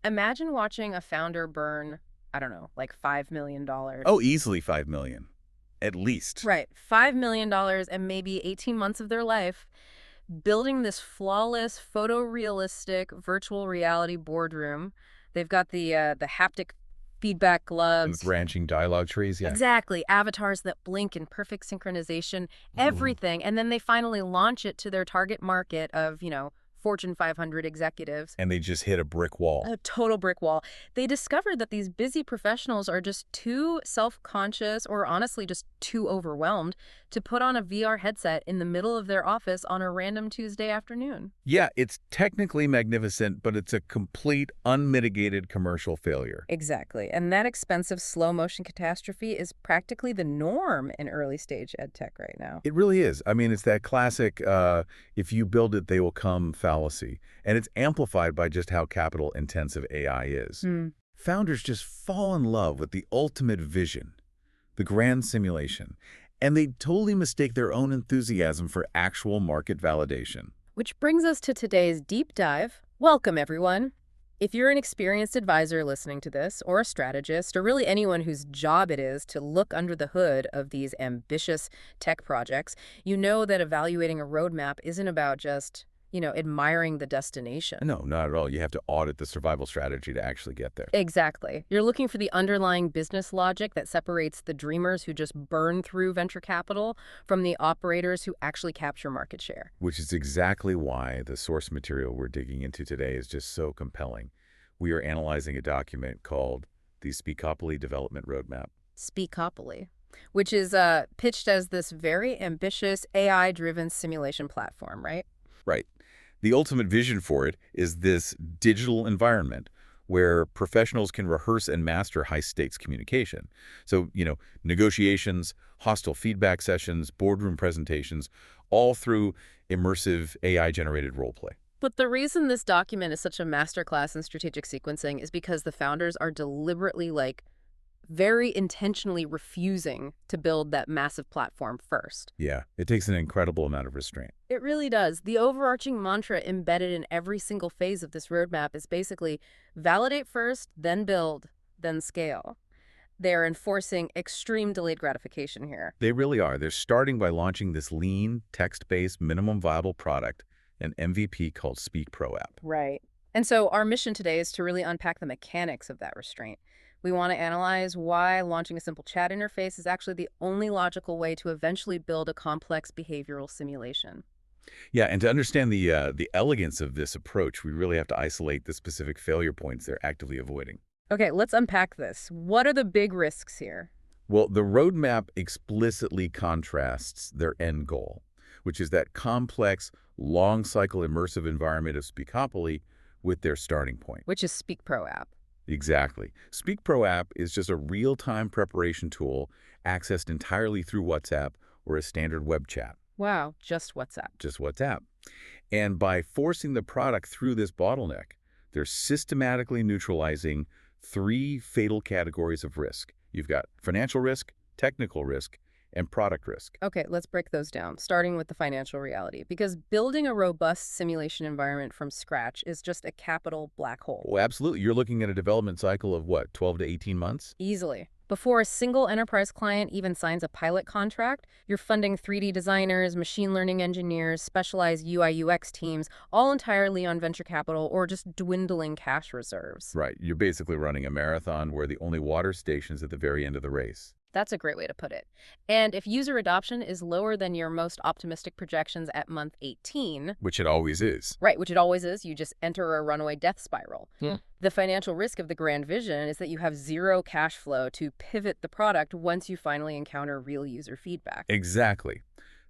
Imagine watching a founder burn, I don't know, like $5 million. Oh, easily 5 million. At least. Right, $5 million and maybe 18 months of their life building this flawless, photorealistic virtual reality boardroom. They've got the haptic feedback With gloves. branching dialogue trees, yeah. Exactly. Avatars that blink in perfect synchronization, Ooh. everything. And then they finally launch it to their target market of, Fortune 500 executives. And they just hit a brick wall. A total brick wall. They discovered that these busy professionals are just too self-conscious or honestly just too overwhelmed to put on a VR headset in the middle of their office on a random Tuesday afternoon. Yeah, it's technically magnificent, but it's a complete, unmitigated commercial failure. Exactly. And that expensive slow motion catastrophe is practically the norm in early stage ed tech right now. It really is. I mean, it's that classic, if you build it, they will come fallacy. And it's amplified by just how capital-intensive AI is. Hmm. Founders just fall in love with the ultimate vision, the grand simulation, and they totally mistake their own enthusiasm for actual market validation. Which brings us to today's deep dive. Welcome, everyone. If you're an experienced advisor listening to this, or a strategist, or really anyone whose job it is to look under the hood of these ambitious tech projects, you know that evaluating a roadmap isn't about just, admiring the destination. No, not at all. You have to audit the survival strategy to actually get there. Exactly. You're looking for the underlying business logic that separates the dreamers who just burn through venture capital from the operators who actually capture market share. Which is exactly why the source material we're digging into today is just so compelling. We are analyzing a document called the Speakopoly Development Roadmap. Speakopoly, which is pitched as this very ambitious AI-driven simulation platform, right? Right. The ultimate vision for it is this digital environment where professionals can rehearse and master high-stakes communication. So, negotiations, hostile feedback sessions, boardroom presentations, all through immersive AI-generated role play. But the reason this document is such a masterclass in strategic sequencing is because the founders are deliberately, very intentionally refusing to build that massive platform first. Yeah, it takes an incredible amount of restraint. It really does. The overarching mantra embedded in every single phase of this roadmap is basically validate first, then build, then scale. They're enforcing extreme delayed gratification here. They really are. They're starting by launching this lean, text-based, minimum viable product, an MVP called Speak Pro app. Right. And so our mission today is to really unpack the mechanics of that restraint. We want to analyze why launching a simple chat interface is actually the only logical way to eventually build a complex behavioral simulation. Yeah, and to understand the elegance of this approach, we really have to isolate the specific failure points they're actively avoiding. Okay, let's unpack this. What are the big risks here? Well, the roadmap explicitly contrasts their end goal, which is that complex, long-cycle immersive environment of Speakopoly with their starting point. Which is Speak Pro app. Exactly. Speak Pro app is just a real-time preparation tool accessed entirely through WhatsApp or a standard web chat. Wow, just WhatsApp. Just WhatsApp. And by forcing the product through this bottleneck, they're systematically neutralizing 3 fatal categories of risk. You've got financial risk, technical risk, and product risk. Okay, let's break those down, starting with the financial reality, because building a robust simulation environment from scratch is just a capital black hole. Oh, absolutely. You're looking at a development cycle of what, 12 to 18 months? Easily. Before a single enterprise client even signs a pilot contract, you're funding 3D designers, machine learning engineers, specialized UI/UX teams, all entirely on venture capital or just dwindling cash reserves. Right. You're basically running a marathon where the only water station's at the very end of the race. That's a great way to put it. And if user adoption is lower than your most optimistic projections at month 18, Which it always is. right, which it always is, you just enter a runaway death spiral. Yeah. The financial risk of the grand vision is that you have zero cash flow to pivot the product once you finally encounter real user feedback. Exactly.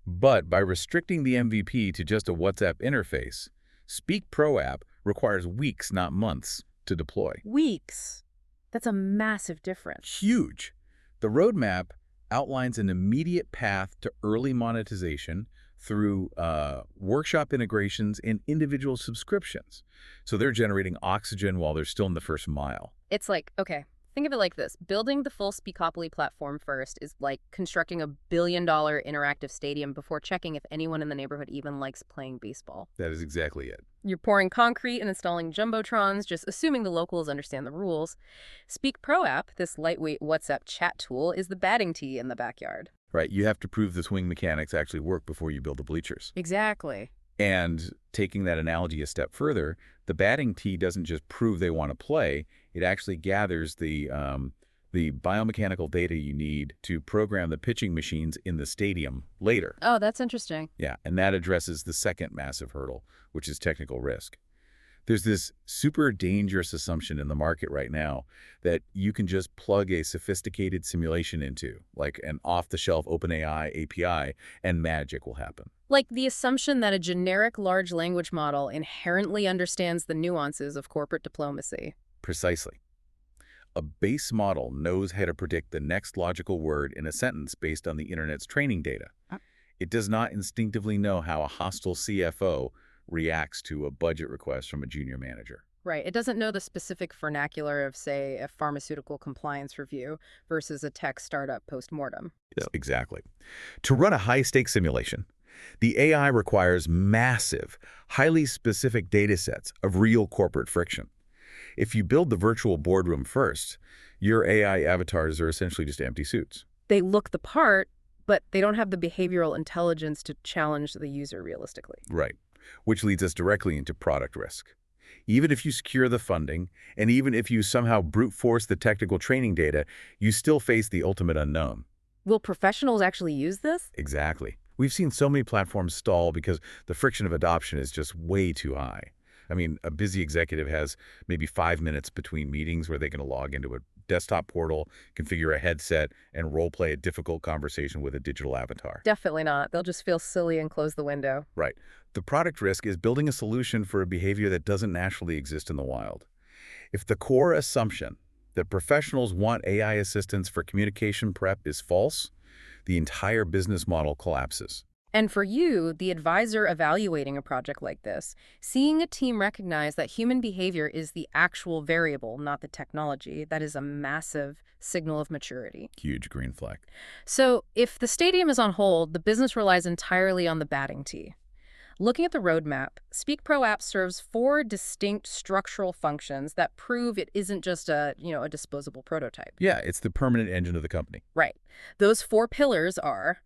But by restricting the MVP to just a WhatsApp interface, Speak Pro app requires weeks, not months, to deploy. Weeks. That's a massive difference. Huge. The roadmap outlines an immediate path to early monetization through workshop integrations and individual subscriptions. So they're generating oxygen while they're still in the first mile. It's like, okay, Think of it like this. Building the full Speakopoly platform first is like constructing a billion-dollar interactive stadium before checking if anyone in the neighborhood even likes playing baseball. That is exactly it. You're pouring concrete and installing jumbotrons, just assuming the locals understand the rules. Speak Pro app, this lightweight WhatsApp chat tool, is the batting tee in the backyard. Right, you have to prove the swing mechanics actually work before you build the bleachers. Exactly. And taking that analogy a step further, the batting tee doesn't just prove they want to play, it actually gathers the biomechanical data you need to program the pitching machines in the stadium later. Oh, that's interesting. Yeah, and that addresses the second massive hurdle, which is technical risk. There's this super dangerous assumption in the market right now that you can just plug a sophisticated simulation into, like an off-the-shelf OpenAI API, and magic will happen. Like the assumption that a generic large language model inherently understands the nuances of corporate diplomacy. Precisely. A base model knows how to predict the next logical word in a sentence based on the internet's training data. It does not instinctively know how a hostile CFO reacts to a budget request from a junior manager. Right. It doesn't know the specific vernacular of, say, a pharmaceutical compliance review versus a tech startup postmortem. Yeah. Exactly. To run a high-stakes simulation, the AI requires massive, highly specific data sets of real corporate friction. If you build the virtual boardroom first, your AI avatars are essentially just empty suits. They look the part, but they don't have the behavioral intelligence to challenge the user realistically. Right. Which leads us directly into product risk. Even if you secure the funding, and even if you somehow brute force the technical training data, you still face the ultimate unknown. Will professionals actually use this? Exactly. We've seen so many platforms stall because the friction of adoption is just way too high. I mean, a busy executive has maybe 5 minutes between meetings where they can log into a desktop portal, configure a headset, and role-play a difficult conversation with a digital avatar. Definitely not. They'll just feel silly and close the window. Right. The product risk is building a solution for a behavior that doesn't naturally exist in the wild. If the core assumption that professionals want AI assistance for communication prep is false, the entire business model collapses. And for you, the advisor evaluating a project like this, seeing a team recognize that human behavior is the actual variable, not the technology, that is a massive signal of maturity. Huge green flag. So if the stadium is on hold, the business relies entirely on the batting tee. Looking at the roadmap, Speak Pro app serves 4 distinct structural functions that prove it isn't just a disposable prototype. Yeah, it's the permanent engine of the company. Right. Those 4 pillars are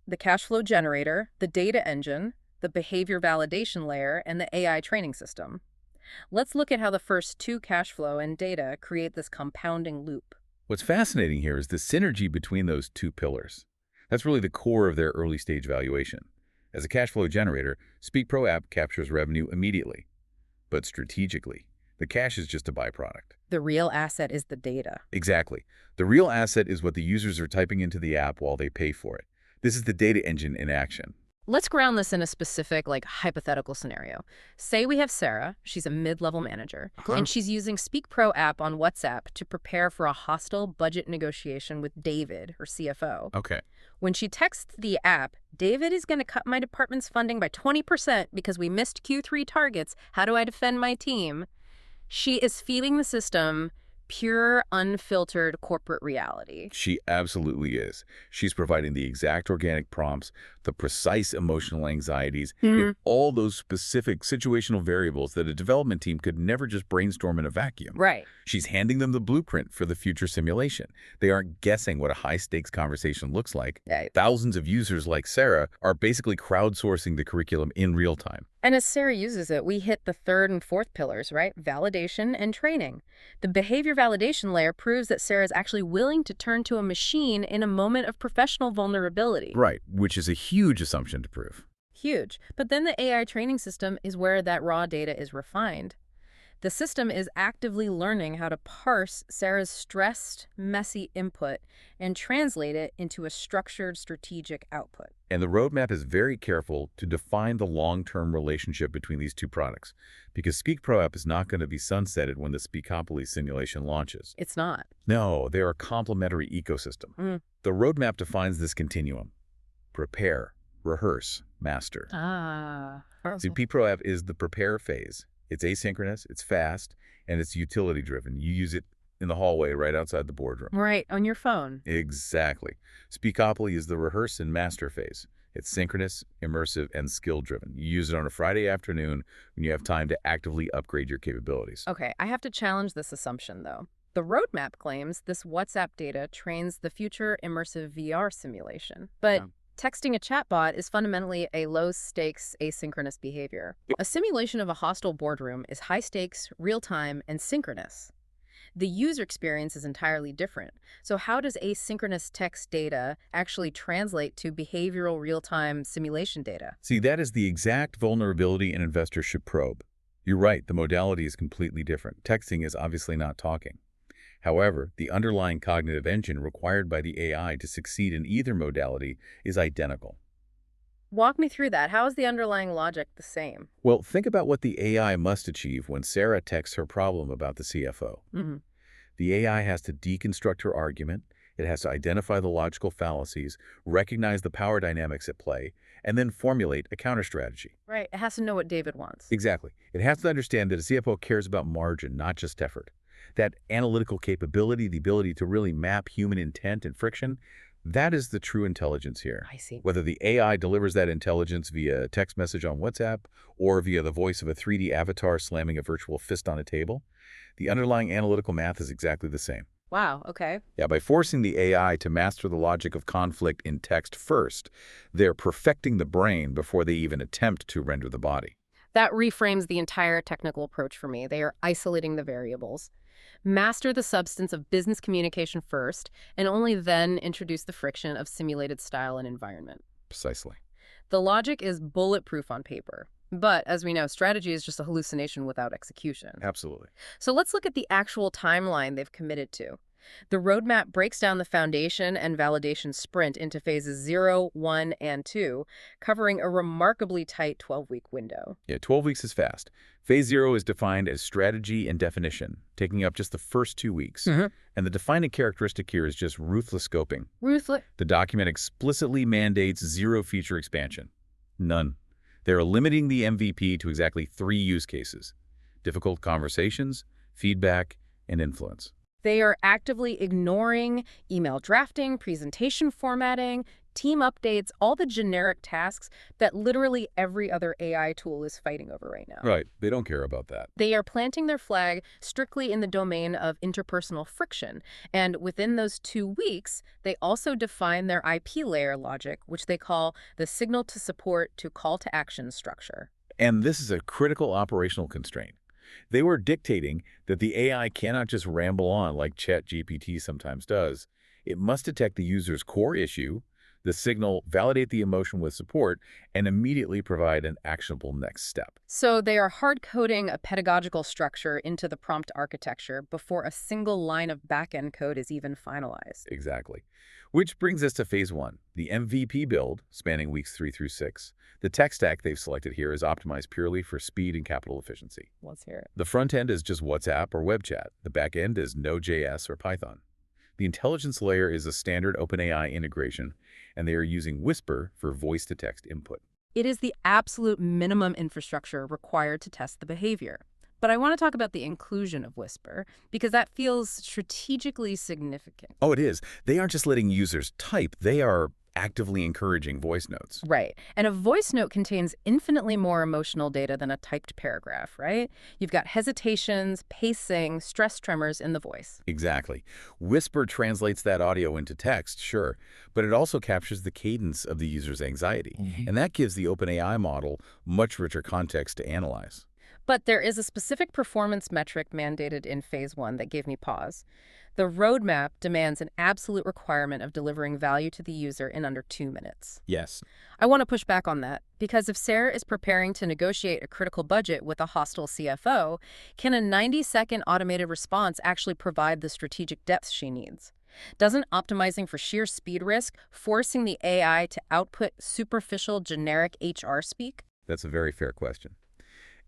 the cash flow generator, the data engine, the behavior validation layer, and the AI training system. Let's look at how the first 2, cash flow and data, create this compounding loop. What's fascinating here is the synergy between those 2 pillars. That's really the core of their early stage valuation. As a cash flow generator, Speak Pro app captures revenue immediately. But strategically, the cash is just a byproduct. The real asset is the data. Exactly. The real asset is what the users are typing into the app while they pay for it. This is the data engine in action. Let's ground this in a specific, hypothetical scenario. Say we have Sarah, she's a mid-level manager, and she's using Speak Pro app on WhatsApp to prepare for a hostile budget negotiation with David, her CFO. Okay. When she texts the app, David is going to cut my department's funding by 20% because we missed Q3 targets. How do I defend my team? She is feeding the system pure, unfiltered corporate reality. She absolutely is. She's providing the exact organic prompts, the precise emotional anxieties, and all those specific situational variables that a development team could never just brainstorm in a vacuum. Right. She's handing them the blueprint for the future simulation. They aren't guessing what a high-stakes conversation looks like. Right. Thousands of users like Sarah are basically crowdsourcing the curriculum in real time. And as Sarah uses it, we hit the 3rd and 4th pillars, right? Validation and training. The behavior validation layer proves that Sarah is actually willing to turn to a machine in a moment of professional vulnerability. Right, which is a huge assumption to prove. Huge. But then the AI training system is where that raw data is refined. The system is actively learning how to parse Sarah's stressed, messy input and translate it into a structured, strategic output. And the roadmap is very careful to define the long-term relationship between these 2 products, because Speak Pro app is not going to be sunsetted when the Speakopoly simulation launches. It's not. No, they're a complementary ecosystem. The roadmap defines this continuum. Prepare, rehearse, master. Speak Pro app is the prepare phase. It's asynchronous, it's fast, and it's utility-driven. You use it in the hallway right outside the boardroom. Right, on your phone. Exactly. Speakopoly is the rehearse and master phase. It's synchronous, immersive, and skill-driven. You use it on a Friday afternoon when you have time to actively upgrade your capabilities. Okay, I have to challenge this assumption, though. The roadmap claims this WhatsApp data trains the future immersive VR simulation. But Yeah. texting a chatbot is fundamentally a low-stakes, asynchronous behavior. A simulation of a hostile boardroom is high-stakes, real-time, and synchronous. The user experience is entirely different. So how does asynchronous text data actually translate to behavioral real-time simulation data? See, that is the exact vulnerability an investor should probe. You're right, the modality is completely different. Texting is obviously not talking. However, the underlying cognitive engine required by the AI to succeed in either modality is identical. Walk me through that. How is the underlying logic the same? Well, think about what the AI must achieve when Sarah texts her problem about the CFO. Mhm. The AI has to deconstruct her argument, it has to identify the logical fallacies, recognize the power dynamics at play, and then formulate a counter-strategy. Right. It has to know what David wants. Exactly. It has to understand that a CFO cares about margin, not just effort. That analytical capability, the ability to really map human intent and friction, that is the true intelligence here. I see. Whether the AI delivers that intelligence via text message on WhatsApp or via the voice of a 3D avatar slamming a virtual fist on a table, the underlying analytical math is exactly the same. Wow, okay. Yeah, by forcing the AI to master the logic of conflict in text first, they're perfecting the brain before they even attempt to render the body. That reframes the entire technical approach for me. They are isolating the variables. Master the substance of business communication first, and only then introduce the friction of simulated style and environment. Precisely. The logic is bulletproof on paper. But, as we know, strategy is just a hallucination without execution. Absolutely. So let's look at the actual timeline they've committed to. The roadmap breaks down the foundation and validation sprint into phases 0, 1, and 2, covering a remarkably tight 12-week window. Yeah, 12 weeks is fast. Phase 0 is defined as strategy and definition, taking up just the first 2 weeks. And the defining characteristic here is just ruthless scoping. Ruthless. The document explicitly mandates zero feature expansion. None. They're limiting the MVP to exactly 3 use cases: difficult conversations, feedback, and influence. They are actively ignoring email drafting, presentation formatting, team updates, all the generic tasks that literally every other AI tool is fighting over right now. Right. They don't care about that. They are planting their flag strictly in the domain of interpersonal friction. And within those 2 weeks, they also define their IP layer logic, which they call the signal to support to call to action structure. And this is a critical operational constraint. They were dictating that the AI cannot just ramble on like ChatGPT sometimes does. It must detect the user's core issue, the signal, validate the emotion with support, and immediately provide an actionable next step. So they are hard-coding a pedagogical structure into the prompt architecture before a single line of back-end code is even finalized. Exactly. Which brings us to phase 1, the MVP build, spanning weeks 3 through 6. The tech stack they've selected here is optimized purely for speed and capital efficiency. Let's hear it. The front end is just WhatsApp or web chat. The back end is Node.js or Python. The intelligence layer is a standard OpenAI integration, and they are using Whisper for voice-to-text input. It is the absolute minimum infrastructure required to test the behavior. But I want to talk about the inclusion of Whisper, because that feels strategically significant. Oh, it is. They aren't just letting users type. They are actively encouraging voice notes. Right. And a voice note contains infinitely more emotional data than a typed paragraph, right? You've got hesitations, pacing, stress tremors in the voice. Exactly. Whisper translates that audio into text, sure, but it also captures the cadence of the user's anxiety. And that gives the OpenAI model much richer context to analyze. But there is a specific performance metric mandated in phase 1 that gave me pause. The roadmap demands an absolute requirement of delivering value to the user in under 2 minutes. Yes. I want to push back on that, because if Sarah is preparing to negotiate a critical budget with a hostile CFO, can a 90-second automated response actually provide the strategic depth she needs? Doesn't optimizing for sheer speed risk forcing the AI to output superficial generic HR speak? That's a very fair question.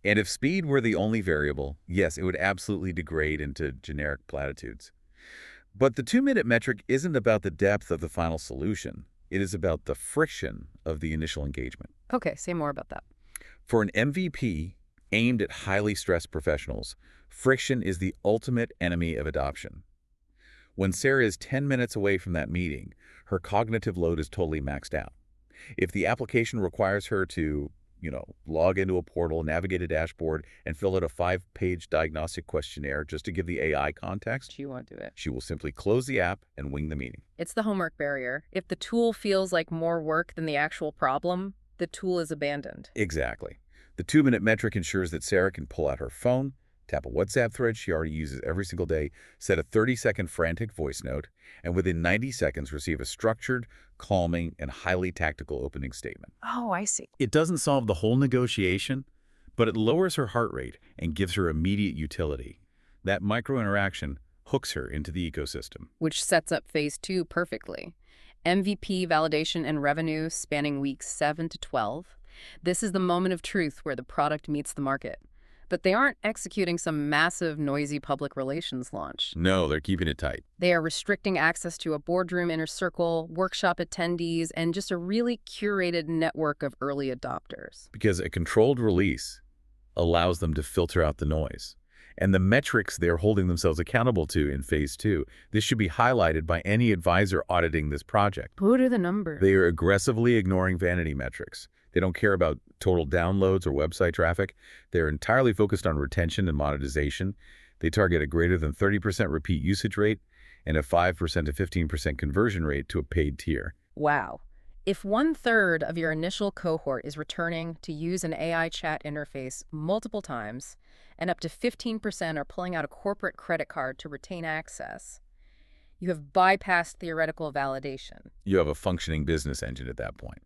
And if speed were the only variable, yes, it would absolutely degrade into generic platitudes. But the 2-minute metric isn't about the depth of the final solution. It is about the friction of the initial engagement. Okay, say more about that. For an MVP, Aimed at highly stressed professionals, friction is the ultimate enemy of adoption. When Sarah is 10 minutes away from that meeting, her cognitive load is totally maxed out. If the application requires her to, log into a portal, navigate a dashboard, and fill out a 5-page diagnostic questionnaire just to give the AI context, She won't do it. she will simply close the app and wing the meeting. It's the homework barrier. If the tool feels like more work than the actual problem, the tool is abandoned. Exactly. The 2-minute metric ensures that Sarah can pull out her phone, tap a WhatsApp thread she already uses every single day, set a 30-second frantic voice note, and within 90 seconds receive a structured, calming, and highly tactical opening statement. Oh, I see. It doesn't solve the whole negotiation, but it lowers her heart rate and gives her immediate utility. That micro-interaction hooks her into the ecosystem. Which sets up phase 2 perfectly. MVP validation and revenue spanning weeks 7 to 12. This is the moment of truth where the product meets the market. But they aren't executing some massive, noisy public relations launch. No, they're keeping it tight. They are restricting access to a boardroom inner circle, workshop attendees, and just a really curated network of early adopters. Because a controlled release allows them to filter out the noise. And the metrics they're holding themselves accountable to in phase 2, this should be highlighted by any advisor auditing this project. What are the numbers? They are aggressively ignoring vanity metrics. They don't care about total downloads or website traffic. They're entirely focused on retention and monetization. They target a greater than 30% repeat usage rate and a 5% to 15% conversion rate to a paid tier. Wow. If 1/3 of your initial cohort is returning to use an AI chat interface multiple times, and up to 15% are pulling out a corporate credit card to retain access, you have bypassed theoretical validation. You have a functioning business engine at that point.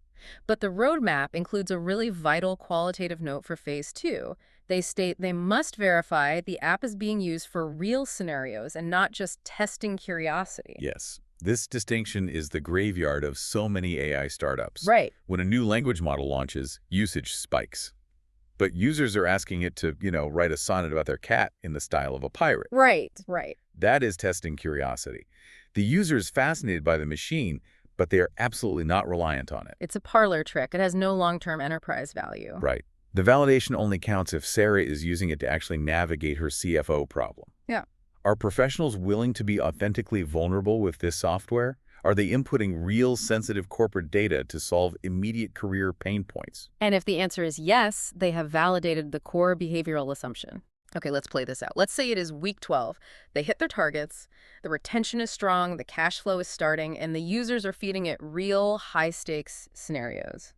But the roadmap includes a really vital qualitative note for phase 2. They state they must verify the app is being used for real scenarios and not just testing curiosity. Yes. This distinction is the graveyard of so many AI startups. Right. When a new language model launches, usage spikes. But users are asking it to, write a sonnet about their cat in the style of a pirate. Right. That is testing curiosity. The user is fascinated by the machine, but they are absolutely not reliant on it. It's a parlor trick. It has no long-term enterprise value. Right. The validation only counts if Sarah is using it to actually navigate her CFO problem. Yeah. Are professionals willing to be authentically vulnerable with this software? Are they inputting real sensitive corporate data to solve immediate career pain points? And if the answer is yes, they have validated the core behavioral assumption. Okay, let's play this out. Let's say it is week 12. They hit their targets, the retention is strong, the cash flow is starting, and the users are feeding it real high-stakes scenarios.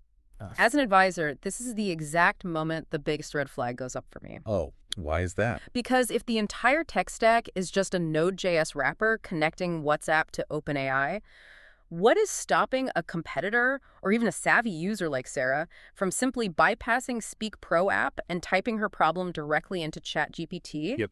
As an advisor, this is the exact moment the biggest red flag goes up for me. Oh, why is that? Because if the entire tech stack is just a Node.js wrapper connecting WhatsApp to OpenAI, what is stopping a competitor or even a savvy user like Sarah from simply bypassing Speak Pro app and typing her problem directly into ChatGPT? Yep.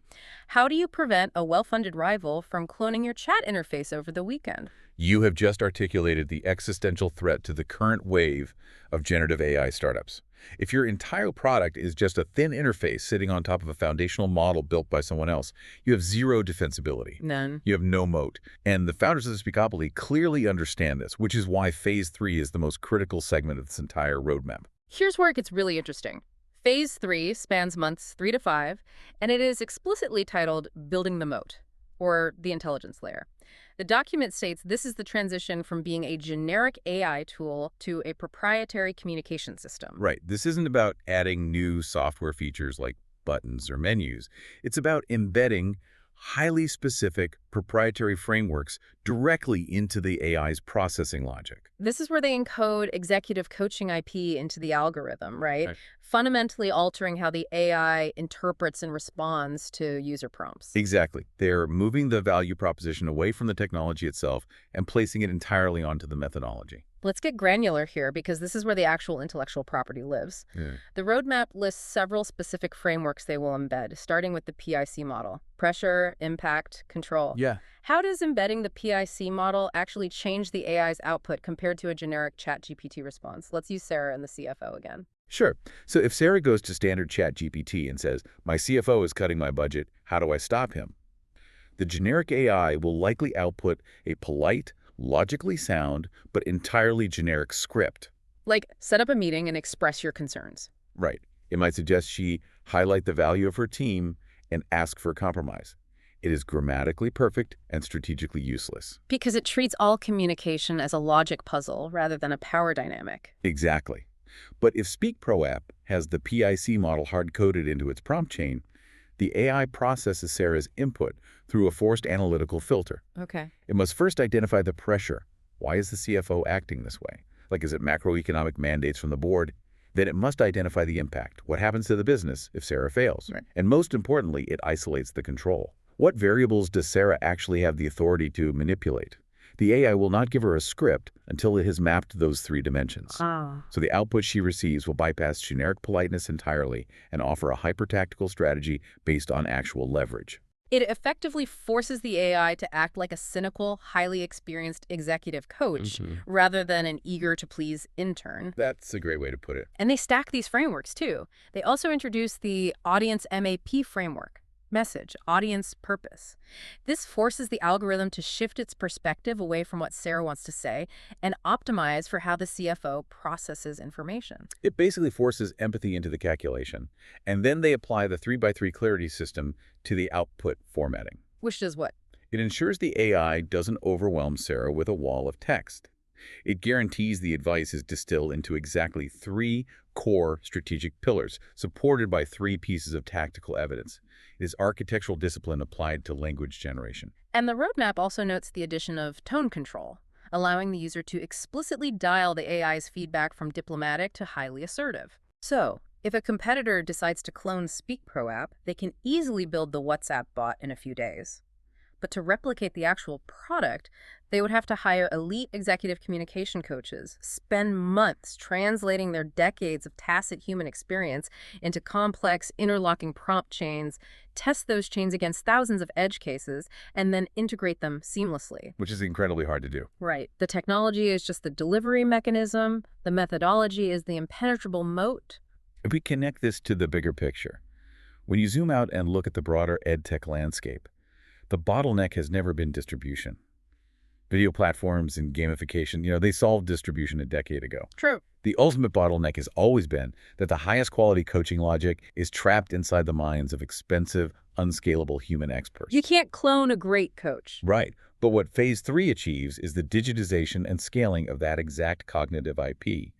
How do you prevent a well-funded rival from cloning your chat interface over the weekend? You have just articulated the existential threat to the current wave of generative AI startups. If your entire product is just a thin interface sitting on top of a foundational model built by someone else, you have zero defensibility. None. You have no moat. And the founders of the Speakopoly clearly understand this, which is why phase 3 is the most critical segment of this entire roadmap. Here's where it gets really interesting. Phase 3 spans months 3 to 5, and it is explicitly titled Building the Moat, or the intelligence layer. The document states this is the transition from being a generic AI tool to a proprietary communication system. Right. This isn't about adding new software features like buttons or menus. It's about embedding highly specific proprietary frameworks directly into the AI's processing logic. This is where they encode executive coaching IP into the algorithm, right? Fundamentally altering how the AI interprets and responds to user prompts. Exactly. They're moving the value proposition away from the technology itself and placing it entirely onto the methodology. Let's get granular here because this is where the actual intellectual property lives. Yeah. The roadmap lists several specific frameworks they will embed, starting with the PIC model: pressure, impact, control. Yeah. How does embedding the PIC model actually change the AI's output compared to a generic ChatGPT response? Let's use Sarah and the CFO again. Sure. So if Sarah goes to standard ChatGPT and says, "My CFO is cutting my budget, how do I stop him?" the generic AI will likely output a polite, logically sound, but entirely generic script. Like, set up a meeting and express your concerns. Right. It might suggest she highlight the value of her team, and ask for a compromise. It is grammatically perfect and strategically useless. Because it treats all communication as a logic puzzle rather than a power dynamic. Exactly. But if Speak Pro app has the PIC model hard-coded into its prompt chain, the AI processes Sarah's input through a forced analytical filter. Okay. It must first identify the pressure. Why is the CFO acting this way? Like, is it macroeconomic mandates from the board? Then it must identify the impact. What happens to the business if Sarah fails? Right. And most importantly, it isolates the control. What variables does Sarah actually have the authority to manipulate? The AI will not give her a script until it has mapped those three dimensions. So the output she receives will bypass generic politeness entirely and offer a hyper-tactical strategy based on actual leverage. It effectively forces the AI to act like a cynical, highly experienced executive coach rather than an eager-to-please intern. That's a great way to put it. And they stack these frameworks, too. They also introduce the audience MAP framework. Message, audience, purpose. This forces the algorithm to shift its perspective away from what Sarah wants to say and optimize for how the CFO processes information. It basically forces empathy into the calculation, and then they apply the 3x3 clarity system to the output formatting. Which does what? It ensures the AI doesn't overwhelm Sarah with a wall of text. It guarantees the advice is distilled into exactly 3 core strategic pillars, supported by 3 pieces of tactical evidence. It is architectural discipline applied to language generation. And the roadmap also notes the addition of tone control, allowing the user to explicitly dial the AI's feedback from diplomatic to highly assertive. So, if a competitor decides to clone Speak Pro app, they can easily build the WhatsApp bot in a few days. But to replicate the actual product, they would have to hire elite executive communication coaches, spend months translating their decades of tacit human experience into complex, interlocking prompt chains, test those chains against thousands of edge cases, and then integrate them seamlessly. Which is incredibly hard to do. Right. The technology is just the delivery mechanism. The methodology is the impenetrable moat. If we connect this to the bigger picture, when you zoom out and look at the broader edtech landscape, the bottleneck has never been distribution. Video platforms and gamification, they solved distribution a decade ago. True. The ultimate bottleneck has always been that the highest quality coaching logic is trapped inside the minds of expensive, unscalable human experts. You can't clone a great coach. Right. But what Phase 3 achieves is the digitization and scaling of that exact cognitive IP.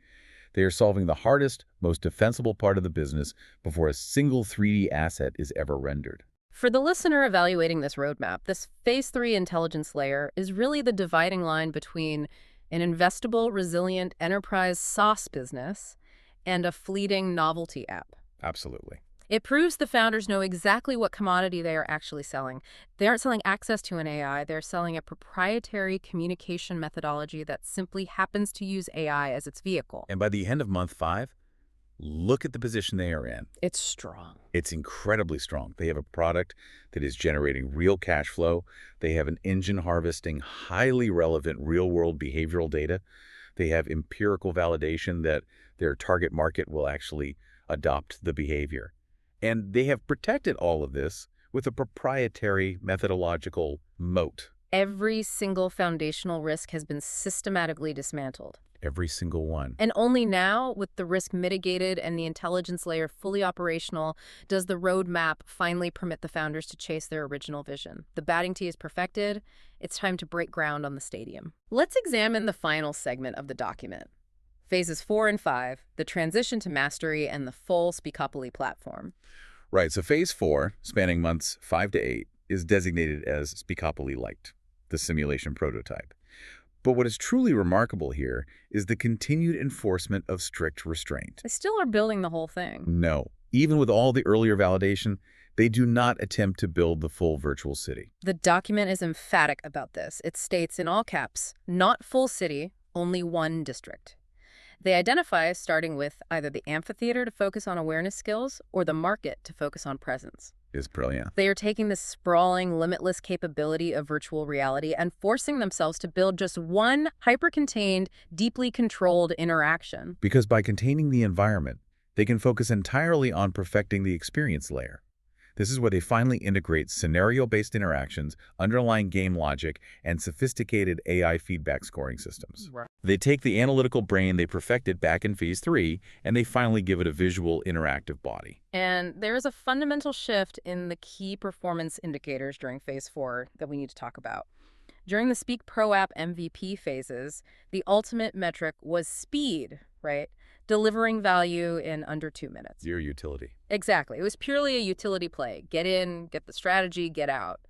They are solving the hardest, most defensible part of the business before a single 3D asset is ever rendered. For the listener evaluating this roadmap, this Phase 3 intelligence layer is really the dividing line between an investable, resilient enterprise SaaS business and a fleeting novelty app. Absolutely. It proves the founders know exactly what commodity they are actually selling. They aren't selling access to an AI, they're selling a proprietary communication methodology that simply happens to use AI as its vehicle. And by the end of month 5, look at the position they are in. It's strong. It's incredibly strong. They have a product that is generating real cash flow. They have an engine harvesting highly relevant real-world behavioral data. They have empirical validation that their target market will actually adopt the behavior. And they have protected all of this with a proprietary methodological moat. Every single foundational risk has been systematically dismantled. Every single one. And only now, with the risk mitigated and the intelligence layer fully operational, does the roadmap finally permit the founders to chase their original vision. The batting tee is perfected. It's time to break ground on the stadium. Let's examine the final segment of the document. Phases 4 and 5, the transition to mastery and the full Speakopoly platform. Right, so Phase 4, spanning months 5 to 8, is designated as Speakopoly Lite, the simulation prototype. But what is truly remarkable here is the continued enforcement of strict restraint. They still are building the whole thing. No, even with all the earlier validation, they do not attempt to build the full virtual city. The document is emphatic about this. It states in all caps, not full city, only one district. They identify starting with either the amphitheater to focus on awareness skills or the market to focus on presence. Is brilliant. They are taking the sprawling, limitless capability of virtual reality and forcing themselves to build just one hyper-contained, deeply controlled interaction. Because by containing the environment, they can focus entirely on perfecting the experience layer. This is where they finally integrate scenario-based interactions, underlying game logic, and sophisticated AI feedback scoring systems. Right. They take the analytical brain they perfected back in Phase 3, and they finally give it a visual, interactive body. And there is a fundamental shift in the key performance indicators during Phase 4 that we need to talk about. During the Speak Pro App MVP phases, the ultimate metric was speed, right? Delivering value in under 2 minutes. Zero utility. Exactly. It was purely a utility play. Get in, get the strategy, get out.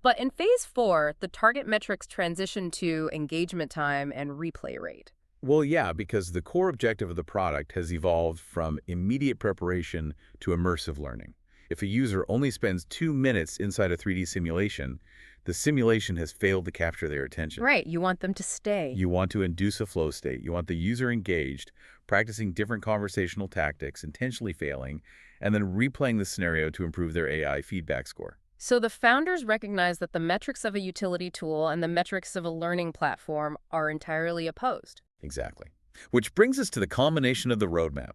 But in Phase 4, the target metrics transition to engagement time and replay rate. Well, yeah, because the core objective of the product has evolved from immediate preparation to immersive learning. If a user only spends 2 minutes inside a 3D simulation, the simulation has failed to capture their attention. Right. You want them to stay. You want to induce a flow state. You want the user engaged, practicing different conversational tactics, intentionally failing, and then replaying the scenario to improve their AI feedback score. So the founders recognize that the metrics of a utility tool and the metrics of a learning platform are entirely opposed. Exactly. Which brings us to the culmination of the roadmap.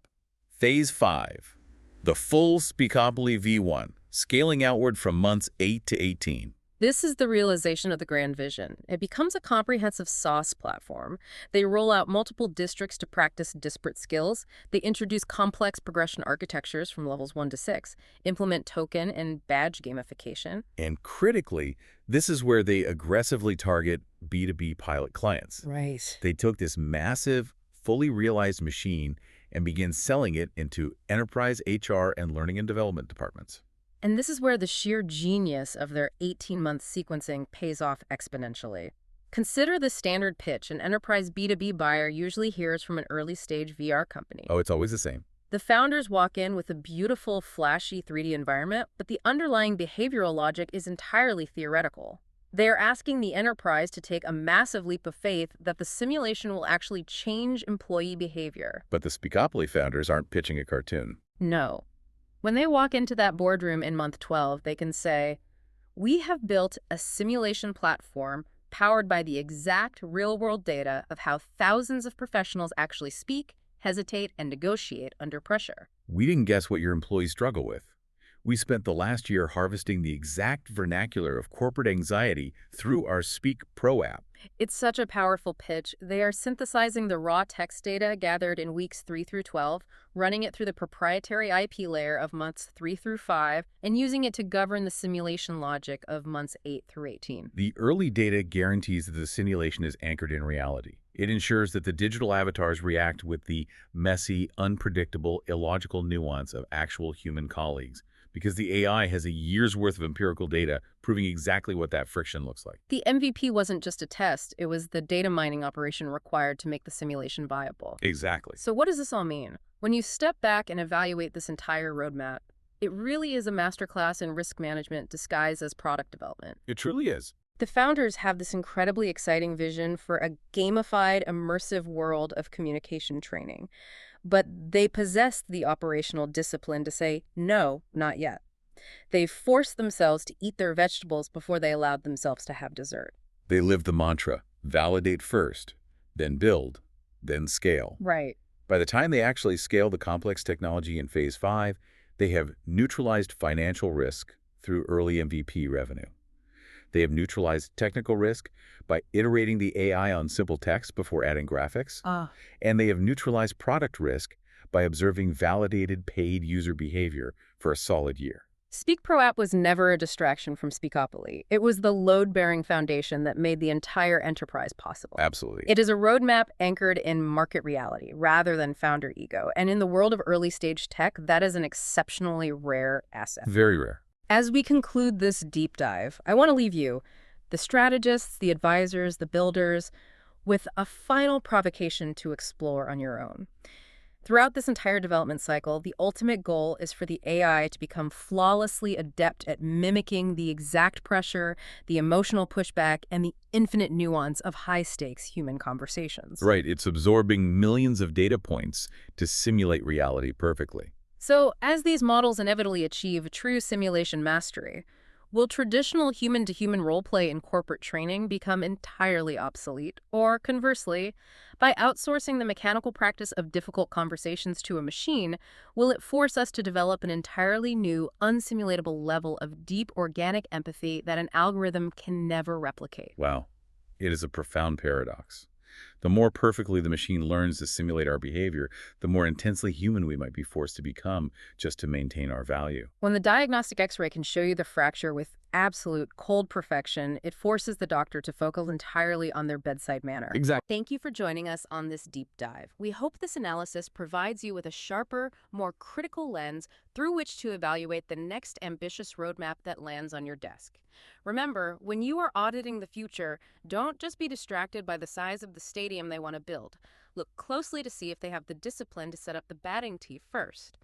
Phase 5, the full Speakopoly V1, scaling outward from months 8 to 18. This is the realization of the grand vision. It becomes a comprehensive SaaS platform. They roll out multiple districts to practice disparate skills. They introduce complex progression architectures from levels 1 to 6, implement token and badge gamification. And critically, this is where they aggressively target B2B pilot clients. Right. They took this massive, fully realized machine and began selling it into enterprise HR and learning and development departments. And this is where the sheer genius of their 18-month sequencing pays off exponentially. Consider the standard pitch an enterprise B2B buyer usually hears from an early-stage VR company. Oh, it's always the same. The founders walk in with a beautiful, flashy 3D environment, but the underlying behavioral logic is entirely theoretical. They are asking the enterprise to take a massive leap of faith that the simulation will actually change employee behavior. But the Speakopoly founders aren't pitching a cartoon. No. When they walk into that boardroom in month 12, they can say, "We have built a simulation platform powered by the exact real-world data of how thousands of professionals actually speak, hesitate, and negotiate under pressure." We didn't guess what your employees struggle with. We spent the last year harvesting the exact vernacular of corporate anxiety through our Speak Pro app. It's such a powerful pitch. They are synthesizing the raw text data gathered in weeks 3 through 12, running it through the proprietary IP layer of months 3 through 5, and using it to govern the simulation logic of months 8 through 18. The early data guarantees that the simulation is anchored in reality. It ensures that the digital avatars react with the messy, unpredictable, illogical nuance of actual human colleagues, because the AI has a year's worth of empirical data proving exactly what that friction looks like. The MVP wasn't just a test, it was the data mining operation required to make the simulation viable. Exactly. So what does this all mean? When you step back and evaluate this entire roadmap, it really is a masterclass in risk management disguised as product development. It truly is. The founders have this incredibly exciting vision for a gamified, immersive world of communication training. But they possess the operational discipline to say, no, not yet. They've forced themselves to eat their vegetables before they allowed themselves to have dessert. They live the mantra, validate first, then build, then scale. Right. By the time they actually scale the complex technology in Phase 5, they have neutralized financial risk through early MVP revenue. They have neutralized technical risk by iterating the AI on simple text before adding graphics. And they have neutralized product risk by observing validated paid user behavior for a solid year. Speak Pro App was never a distraction from Speakopoly. It was the load-bearing foundation that made the entire enterprise possible. Absolutely. It is a roadmap anchored in market reality rather than founder ego. And in the world of early-stage tech, that is an exceptionally rare asset. Very rare. As we conclude this deep dive, I want to leave you, the strategists, the advisors, the builders, with a final provocation to explore on your own. Throughout this entire development cycle, the ultimate goal is for the AI to become flawlessly adept at mimicking the exact pressure, the emotional pushback, and the infinite nuance of high-stakes human conversations. Right. It's absorbing millions of data points to simulate reality perfectly. So, as these models inevitably achieve true simulation mastery, Will traditional human-to-human role-play in corporate training become entirely obsolete? Or conversely, by outsourcing the mechanical practice of difficult conversations to a machine, will it force us to develop an entirely new, unsimulatable level of deep organic empathy that an algorithm can never replicate? Wow, it is a profound paradox. The more perfectly the machine learns to simulate our behavior, the more intensely human we might be forced to become just to maintain our value. When the diagnostic X-ray can show you the fracture with absolute cold perfection, it forces the doctor to focus entirely on their bedside manner. Exactly. Thank you for joining us on this deep dive. We hope this analysis provides you with a sharper, more critical lens through which to evaluate the next ambitious roadmap that lands on your desk. Remember, when you are auditing the future, don't just be distracted by the size of the stadium they want to build. Look closely to see if they have the discipline to set up the batting tee first.